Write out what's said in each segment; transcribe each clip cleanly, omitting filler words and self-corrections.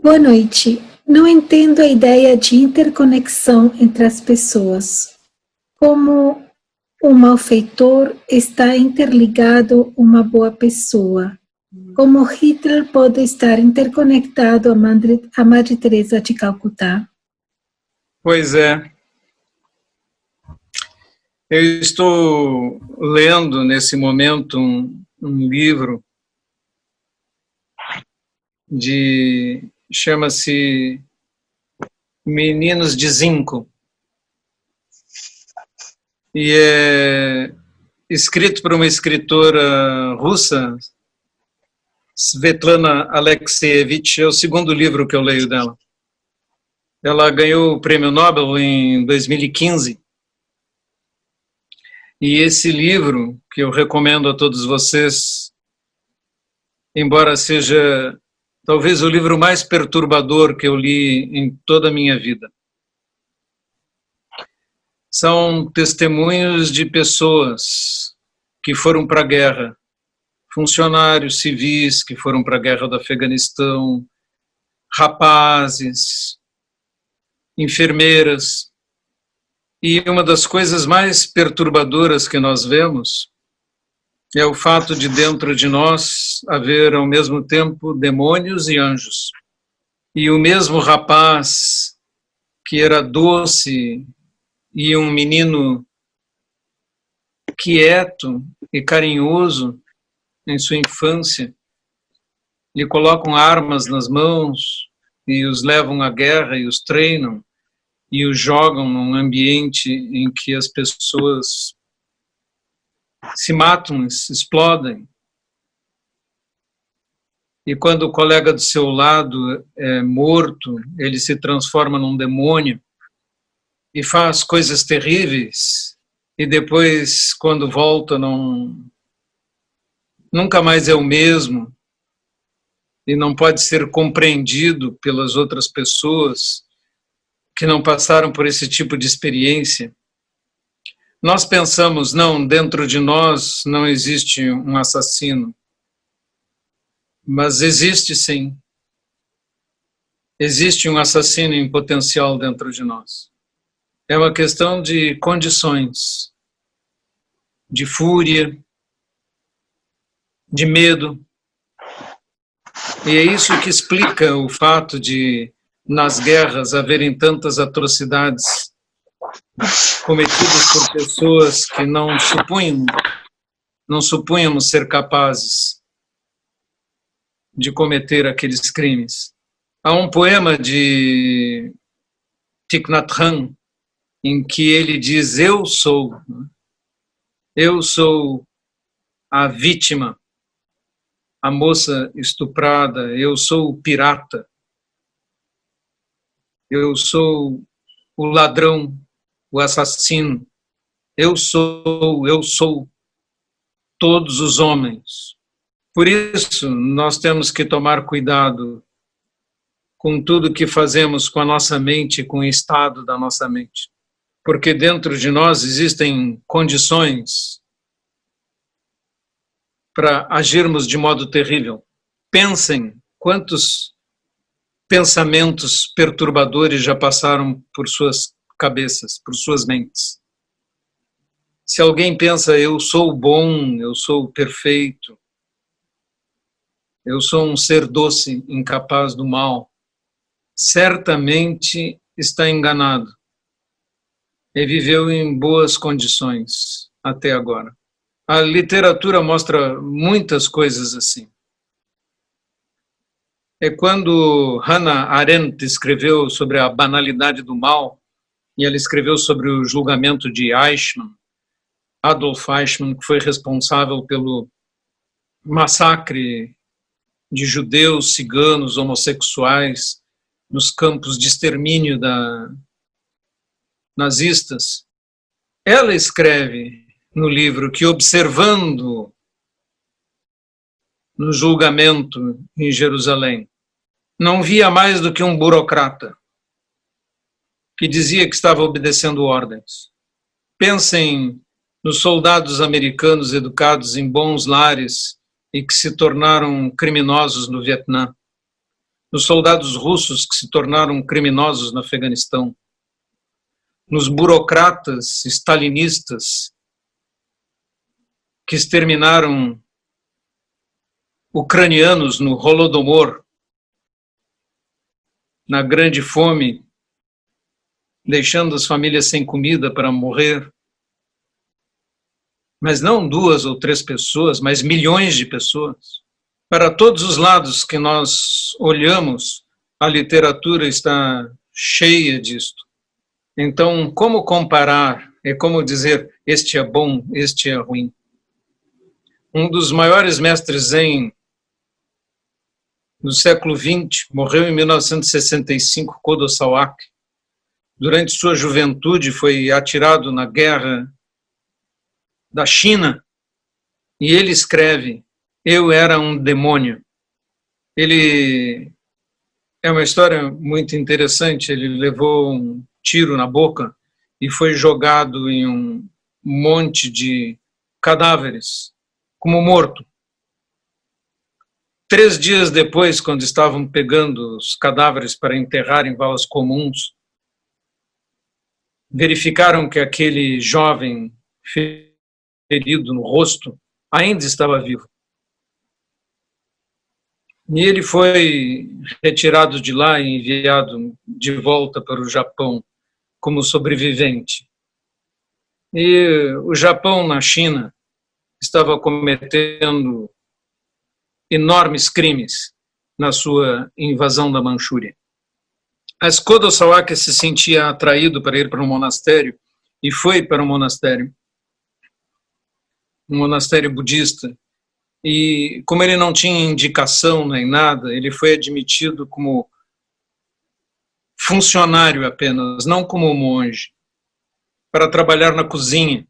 Boa noite. Não entendo a ideia de interconexão entre as pessoas. Como um malfeitor está interligado a uma boa pessoa. Como Hitler pode estar interconectado a Madre Teresa de Calcutá? Pois é. Eu estou lendo nesse momento um livro chama-se Meninos de Zinco, e é escrito por uma escritora russa, Svetlana Alexievich. É o segundo livro que eu leio dela. Ela ganhou o Prêmio Nobel em 2015. E esse livro, que eu recomendo a todos vocês, embora seja talvez o livro mais perturbador que eu li em toda a minha vida, são testemunhos de pessoas que foram para a guerra, funcionários civis que foram para a guerra do Afeganistão, rapazes, enfermeiras. E uma das coisas mais perturbadoras que nós vemos é o fato de dentro de nós haver ao mesmo tempo demônios e anjos. E o mesmo rapaz que era doce e um menino quieto e carinhoso em sua infância, lhe colocam armas nas mãos e os levam à guerra e os treinam e os jogam num ambiente em que as pessoas se matam, se explodem. E quando o colega do seu lado é morto, ele se transforma num demônio e faz coisas terríveis, e depois, quando volta, nunca mais é o mesmo, e não pode ser compreendido pelas outras pessoas que não passaram por esse tipo de experiência. Nós pensamos, não, dentro de nós não existe um assassino, mas existe sim. Existe um assassino em potencial dentro de nós. É uma questão de condições, de fúria, de medo. E é isso que explica o fato de, nas guerras, haverem tantas atrocidades cometidas por pessoas que não supunhamos ser capazes de cometer aqueles crimes. Há um poema de Thich Nhat Hanh em que ele diz: eu sou a vítima, a moça estuprada, eu sou o pirata, eu sou o ladrão, o assassino, eu sou todos os homens. Por isso, nós temos que tomar cuidado com tudo que fazemos com a nossa mente, com o estado da nossa mente. Porque dentro de nós existem condições para agirmos de modo terrível. Pensem quantos pensamentos perturbadores já passaram por suas cabeças, por suas mentes. Se alguém pensa, eu sou bom, eu sou perfeito, eu sou um ser doce, incapaz do mal, certamente está enganado e viveu em boas condições até agora. A literatura mostra muitas coisas assim. É quando Hannah Arendt escreveu sobre a banalidade do mal, e ela escreveu sobre o julgamento de Eichmann, Adolf Eichmann, que foi responsável pelo massacre de judeus, ciganos, homossexuais nos campos de extermínio nazistas. Ela escreve no livro que, observando no julgamento em Jerusalém, não via mais do que um burocrata que dizia que estava obedecendo ordens. Pensem nos soldados americanos educados em bons lares e que se tornaram criminosos no Vietnã. nos soldados russos que se tornaram criminosos no Afeganistão, nos burocratas stalinistas que exterminaram ucranianos no Holodomor, na Grande Fome, deixando as famílias sem comida para morrer. Mas não 2 ou 3 pessoas, mas milhões de pessoas. Para todos os lados que nós olhamos, a literatura está cheia disto. Então, como comparar? É como dizer, este é bom, este é ruim. Um dos maiores mestres zen do século XX, morreu em 1965, Kodo Sawaki. Durante sua juventude foi atirado na guerra da China, e ele escreve, eu era um demônio. Ele é uma história muito interessante, ele levou um tiro na boca e foi jogado em um monte de cadáveres, como morto. 3 dias depois, quando estavam pegando os cadáveres para enterrar em valas comuns, verificaram que aquele jovem ferido no rosto ainda estava vivo. E ele foi retirado de lá e enviado de volta para o Japão como sobrevivente. E o Japão, na China, estava cometendo enormes crimes na sua invasão da Manchúria. Mas Kodo Sawaki se sentia atraído para ir para um monastério e foi para um monastério budista. E como ele não tinha indicação nem nada, ele foi admitido como funcionário apenas, não como monge, para trabalhar na cozinha.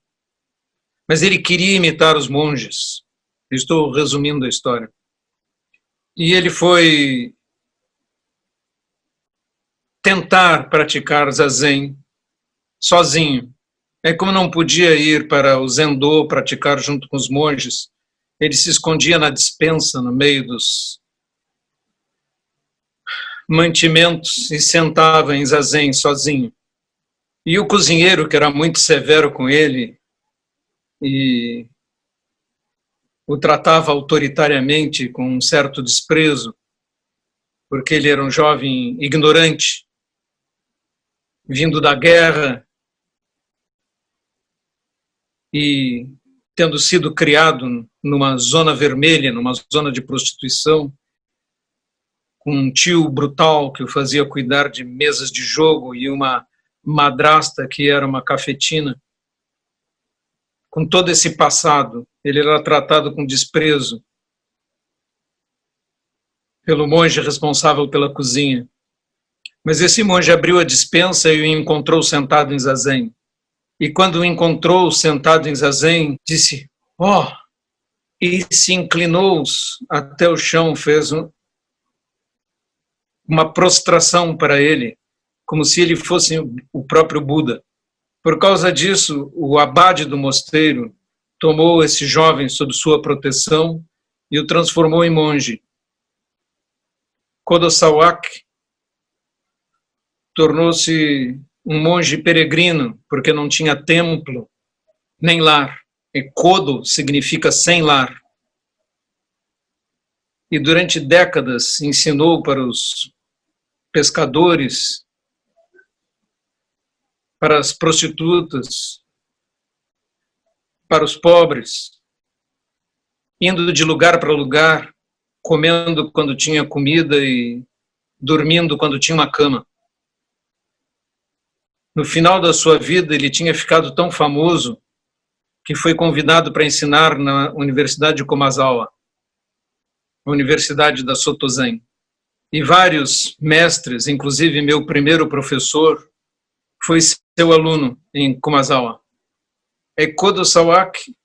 Mas ele queria imitar os monges. Estou resumindo a história. E ele foi tentar praticar zazen sozinho. Como não podia ir para o Zendô praticar junto com os monges, ele se escondia na despensa, no meio dos mantimentos, e sentava em zazen sozinho. E o cozinheiro, que era muito severo com ele e o tratava autoritariamente com um certo desprezo, porque ele era um jovem ignorante, vindo da guerra e tendo sido criado numa zona vermelha, numa zona de prostituição, com um tio brutal que o fazia cuidar de mesas de jogo e uma madrasta que era uma cafetina. Com todo esse passado, ele era tratado com desprezo pelo monge responsável pela cozinha. Mas esse monge abriu a despensa e o encontrou sentado em zazen. E quando o encontrou sentado em zazen, disse, e se inclinou até o chão, fez uma prostração para ele, como se ele fosse o próprio Buda. Por causa disso, o abade do mosteiro tomou esse jovem sob sua proteção e o transformou em monge. Kodo Sawaki tornou-se um monge peregrino, porque não tinha templo nem lar. E Kodo significa sem lar. E durante décadas ensinou para os pescadores, para as prostitutas, para os pobres, indo de lugar para lugar, comendo quando tinha comida e dormindo quando tinha uma cama. No final da sua vida, ele tinha ficado tão famoso que foi convidado para ensinar na Universidade de Komazawa, a Universidade da Sotozen. E vários mestres, inclusive meu primeiro professor, foi seu aluno em Komazawa. Kodo Sawaki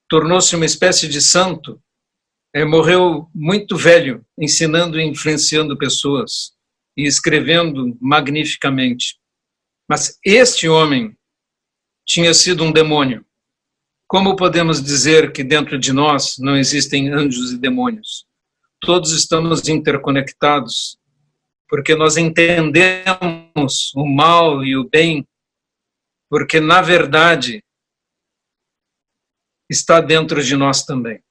tornou-se uma espécie de santo, morreu muito velho, ensinando e influenciando pessoas e escrevendo magnificamente. Mas este homem tinha sido um demônio. Como podemos dizer que dentro de nós não existem anjos e demônios? todos estamos interconectados, porque nós entendemos o mal e o bem, porque, na verdade, está dentro de nós também.